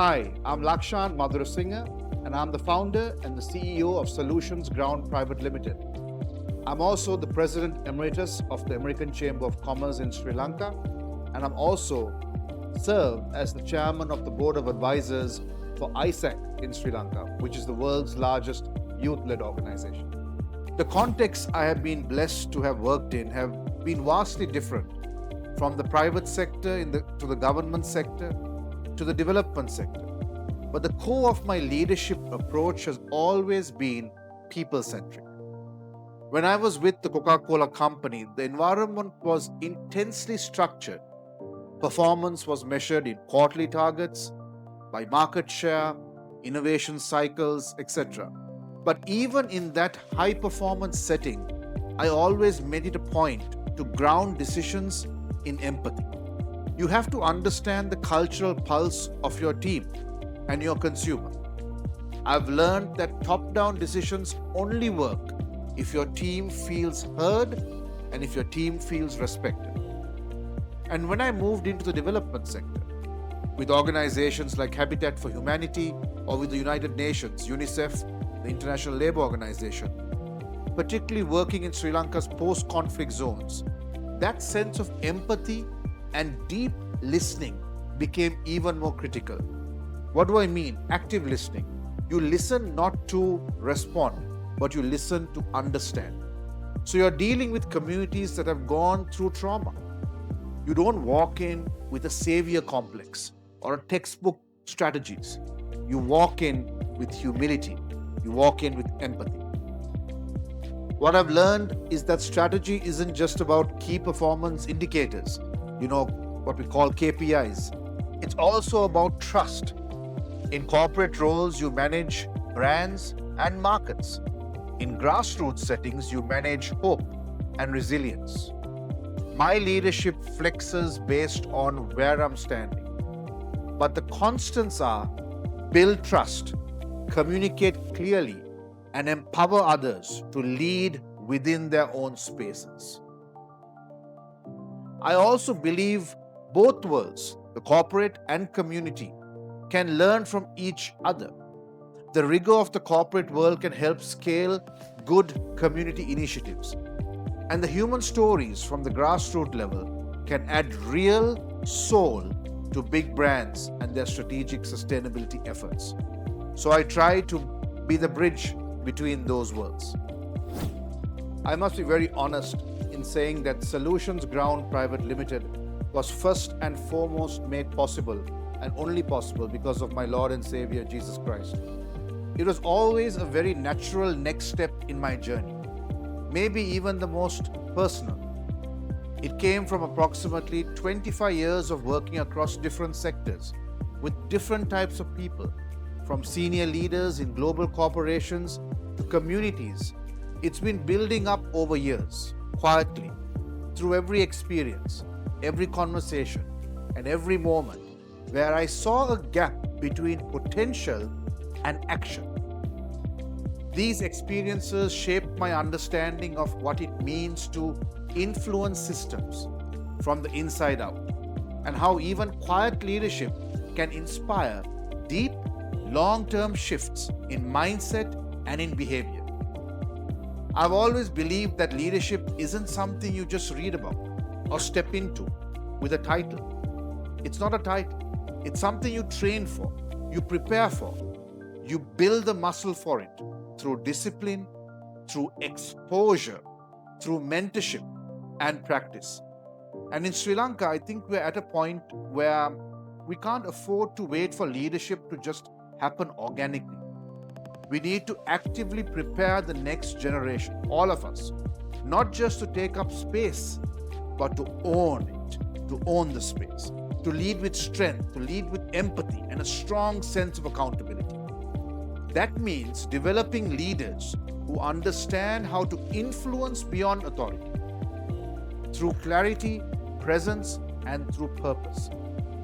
Hi, I'm Lakshan Madurasinghe, and I'm the founder and the CEO of Solutions Ground Private Limited. I'm also the President Emeritus of the American Chamber of Commerce in Sri Lanka, and I'm also served as the Chairman of the Board of Advisors for ISAC in Sri Lanka, which is the world's largest youth-led organization. The contexts I have been blessed to have worked in have been vastly different, from the private sector to the government sector to the development sector. But the core of my leadership approach has always been people-centric. When I was with the Coca-Cola company, the environment was intensely structured. Performance was measured in quarterly targets, by market share, innovation cycles, etc. But even in that high-performance setting, I always made it a point to ground decisions in empathy. You have to understand the cultural pulse of your team and your consumer. I've learned that top-down decisions only work if your team feels heard and if your team feels respected. And when I moved into the development sector, with organizations like Habitat for Humanity or with the United Nations, UNICEF, the International Labour Organization, particularly working in Sri Lanka's post-conflict zones, that sense of empathy and deep listening became even more critical. What do I mean? Active listening. You listen not to respond, but you listen to understand. So you're dealing with communities that have gone through trauma. You don't walk in with a savior complex or a textbook strategies. You walk in with humility. You walk in with empathy. What I've learned is that strategy isn't just about key performance indicators, what we call KPIs. It's also about trust. In corporate roles, you manage brands and markets. In grassroots settings, you manage hope and resilience. My leadership flexes based on where I'm standing. But the constants are build trust, communicate clearly, and empower others to lead within their own spaces. I also believe both worlds, the corporate and community, can learn from each other. The rigor of the corporate world can help scale good community initiatives. And the human stories from the grassroots level can add real soul to big brands and their strategic sustainability efforts. So I try to be the bridge between those worlds. I must be very honest in saying that Solutions Ground Private Limited was first and foremost made possible and only possible because of my Lord and Savior Jesus Christ. It was always a very natural next step in my journey, maybe even the most personal. It came from approximately 25 years of working across different sectors with different types of people, from senior leaders in global corporations to communities. It's been building up over years, quietly, through every experience, every conversation, and every moment where I saw a gap between potential and action. These experiences shaped my understanding of what it means to influence systems from the inside out, and how even quiet leadership can inspire deep, long-term shifts in mindset and in behavior. I've always believed that leadership isn't something you just read about or step into with a title. It's not a title. It's something you train for, you prepare for, you build the muscle for it through discipline, through exposure, through mentorship and practice. And in Sri Lanka, I think we're at a point where we can't afford to wait for leadership to just happen organically. We need to actively prepare the next generation, all of us, not just to take up space, but to own it, to own the space, to lead with strength, to lead with empathy and a strong sense of accountability. That means developing leaders who understand how to influence beyond authority, through clarity, presence, and through purpose,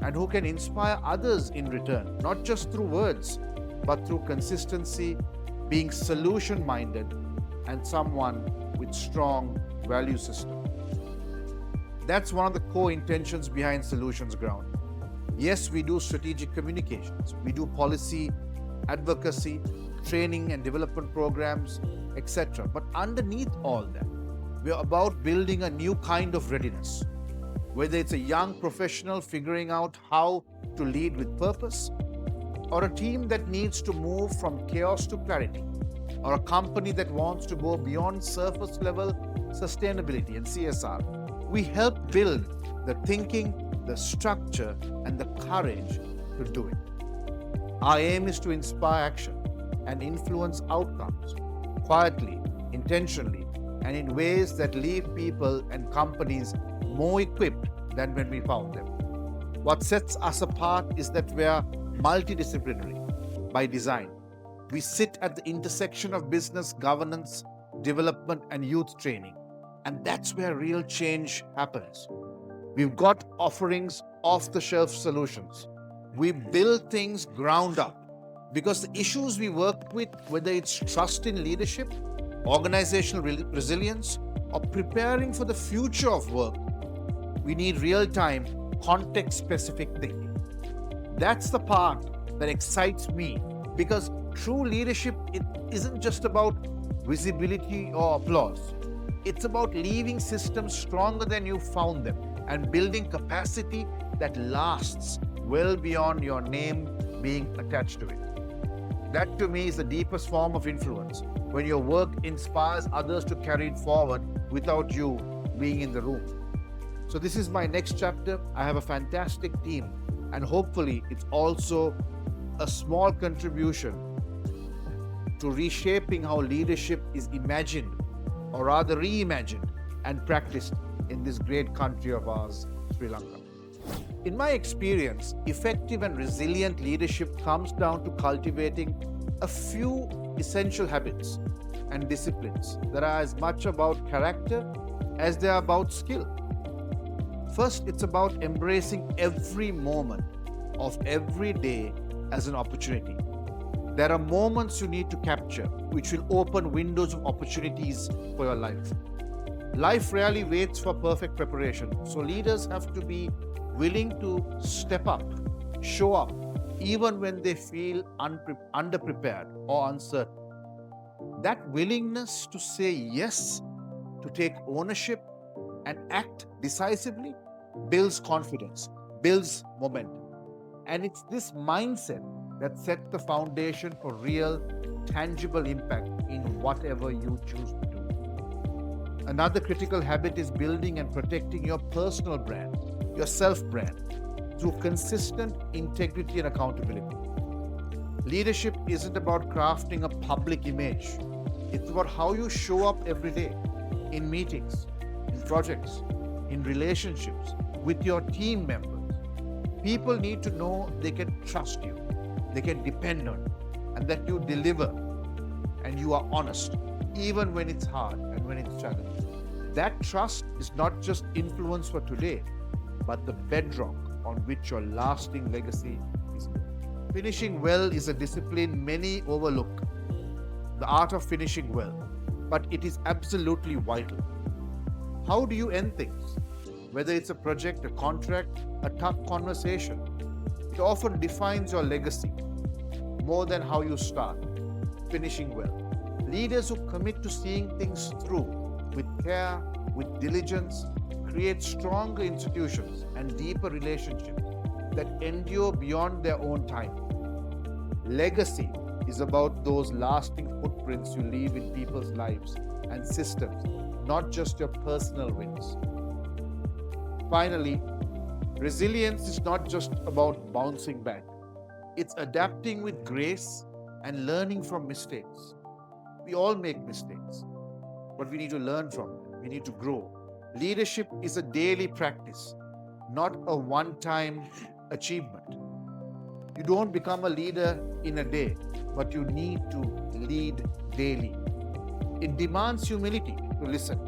and who can inspire others in return, not just through words, but through consistency, being solution-minded, and someone with strong value system. That's one of the core intentions behind Solutions Ground. Yes, we do strategic communications, we do policy advocacy, training and development programs, etc. But underneath all that, we're about building a new kind of readiness. Whether it's a young professional figuring out how to lead with purpose, or a team that needs to move from chaos to clarity, or a company that wants to go beyond surface level sustainability and CSR, we help build the thinking, the structure, and the courage to do it. Our aim is to inspire action and influence outcomes quietly, intentionally, and in ways that leave people and companies more equipped than when we found them. What sets us apart is that we are multidisciplinary by design. We sit at the intersection of business, governance, development, and youth training. And that's where real change happens. We've got offerings, off the shelf solutions. We build things ground up because the issues we work with, whether it's trust in leadership, organizational resilience, or preparing for the future of work, we need real-time, context-specific thinking. That's the part that excites me because true leadership, it isn't just about visibility or applause. It's about leaving systems stronger than you found them and building capacity that lasts well beyond your name being attached to it. That to me is the deepest form of influence, when your work inspires others to carry it forward without you being in the room. So this is my next chapter. I have a fantastic team, and hopefully it's also a small contribution to reshaping how leadership is imagined, or rather reimagined and practiced in this great country of ours, Sri Lanka. In my experience, effective and resilient leadership comes down to cultivating a few essential habits and disciplines that are as much about character as they are about skill. First, it's about embracing every moment of every day as an opportunity. There are moments you need to capture which will open windows of opportunities for your life. Life rarely waits for perfect preparation, so leaders have to be willing to step up, show up, even when they feel underprepared or uncertain. That willingness to say yes, to take ownership, and act decisively builds confidence, builds momentum. And it's this mindset that sets the foundation for real, tangible impact in whatever you choose to do. Another critical habit is building and protecting your personal brand, your self-brand, through consistent integrity and accountability. Leadership isn't about crafting a public image. It's about how you show up every day in meetings, in projects, in relationships, with your team members. People need to know they can trust you, they can depend on you, and that you deliver and you are honest, even when it's hard and when it's challenging. That trust is not just influence for today, but the bedrock on which your lasting legacy is built. Finishing well is a discipline many overlook, the art of finishing well, but it is absolutely vital. How do you end things? Whether it's a project, a contract, a tough conversation, it often defines your legacy more than how you start. Finishing well. Leaders who commit to seeing things through with care, with diligence, create stronger institutions and deeper relationships that endure beyond their own time. Legacy is about those lasting footprints you leave in people's lives and systems, not just your personal wins. Finally, resilience is not just about bouncing back. It's adapting with grace and learning from mistakes. We all make mistakes, but we need to learn from them. We need to grow. Leadership is a daily practice, not a one-time achievement. You don't become a leader in a day, but you need to lead daily. It demands humility to listen,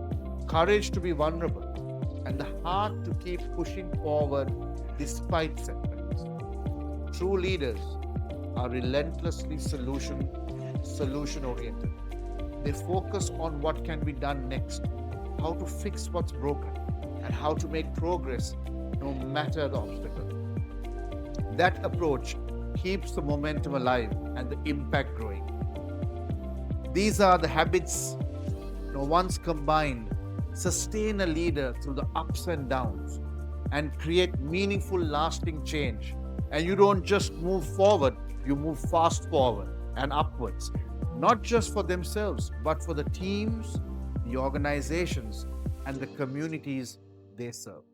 courage to be vulnerable, and the heart to keep pushing forward despite setbacks. True leaders are relentlessly solution-oriented. They focus on what can be done next, how to fix what's broken, and how to make progress no matter the obstacle. That approach keeps the momentum alive and the impact growing. These are the habits, once combined, sustain a leader through the ups and downs and create meaningful, lasting change. And you don't just move forward, you move fast forward and upwards, not just for themselves, but for the teams, the organizations, and the communities they serve.